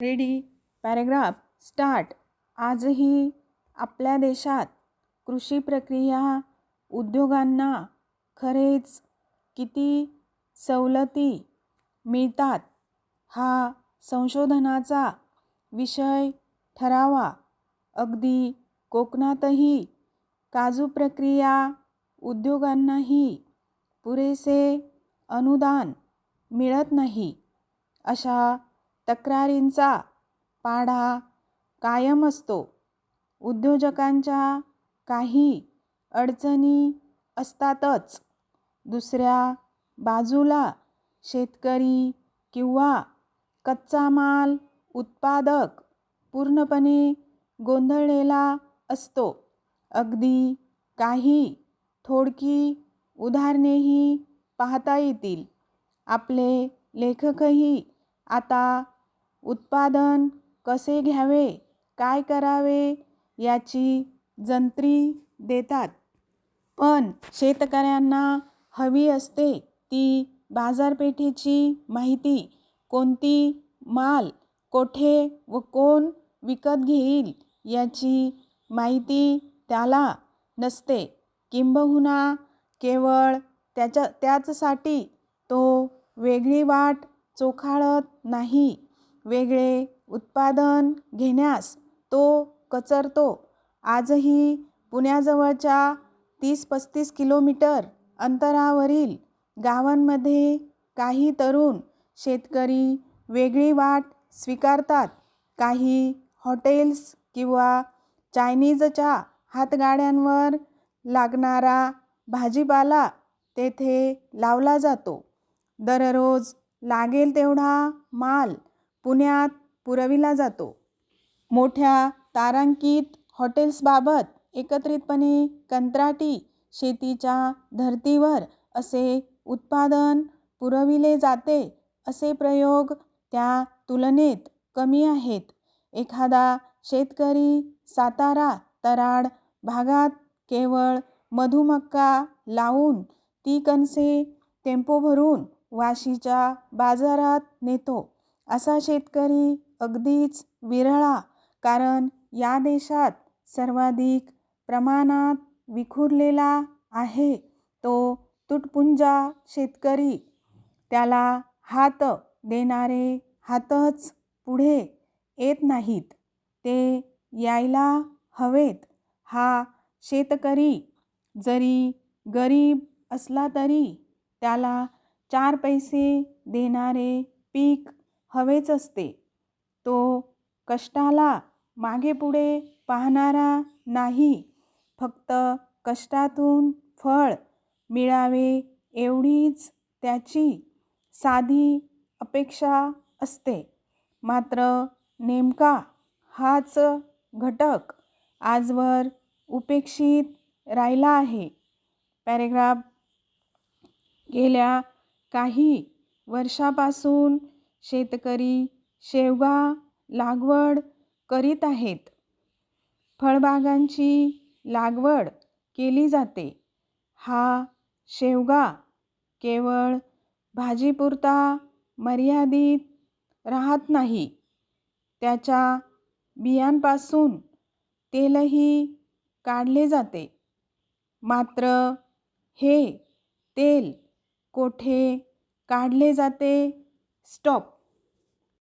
Ready. Paragraph start. आजही आपल्या देशात कृषी प्रक्रिया उद्योगांना खरेच किती सवलती मिळतात हा संशोधनाचा विषय ठरावा. अगदी कोकणातही काजू प्रक्रिया उद्योगांनाही पुरेसे अनुदान मिळत नाही अशा तक्रारींचा पाढा कायम असतो. उद्योजकांच्या काही अडचणी असतातच. दुसऱ्या बाजूला शेतकरी किंवा कच्चा माल उत्पादक पूर्णपणे गोंधळलेला असतो. अगदी काही थोडकी उदाहरणेही पाहता येतील. आपले लेखकही आता उत्पादन कसे घ्यावे, काय करावे याची जंत्री देतात. पण शेतकऱ्यांना हवी असते ती बाजारपेठेची माहिती. कोणती माल कोठे व कोण विकत घेईल याची माहिती त्याला नसते. किंबहुना केवळ त्याचसाठी तो वेगळी वाट चोखाळत नाही. वेगळे उत्पादन घेण्यास तो कचरतो. आजही पुण्याजवळच्या 30-35 किलोमीटर अंतरावरील गावांमध्ये काही तरुण शेतकरी वेगळी वाट स्वीकारतात. काही हॉटेल्स किंवा चायनीजच्या हातगाड्यांवर लागणारा भाजीपाला तेथे लावला जातो. दररोज लागेल तेवढा माल पुण्यात पुरविला जातो. मोठ्या तारांकित हॉटेल्सबाबत एकत्रितपणे कंत्राटी शेतीच्या धर्तीवर असे उत्पादन पुरविले जाते असे प्रयोग त्या तुलनेत कमी आहेत. एखादा शेतकरी सातारा तराड भागात केवळ मधुमक्का लावून ती कणसे टेम्पो भरून वाशीच्या बाजारात नेतो. असा शेतकरी अगदीच विरळा, कारण या देशात सर्वाधिक प्रमाणात विखुरलेला आहे तो तुटपुंजा शेतकरी. त्याला हात देणारे हातच पुढे येत नाहीत. ते यायला हवेत. हा शेतकरी जरी गरीब असला तरी त्याला 4 पैसे देणारे पीक हवेच असते. तो कष्टाला मागेपुढे पाहणारा नाही. फक्त कष्टातून फळ मिळावे एवढीच त्याची साधी अपेक्षा असते. मात्र नेमका हाच घटक आजवर उपेक्षित राहिला आहे. पॅरेग्राफ गेल्या काही वर्षापासून शेतकरी शेवगा लागवड करीत आहेत. फळबागांची लागवड केली जाते. हा शेवगा केवळ भाजीपुरता मर्यादित राहत नाही. त्याच्या बियांपासून तेलही काढले जाते. मात्र हे तेल कोठे काढले जाते? स्टॉप.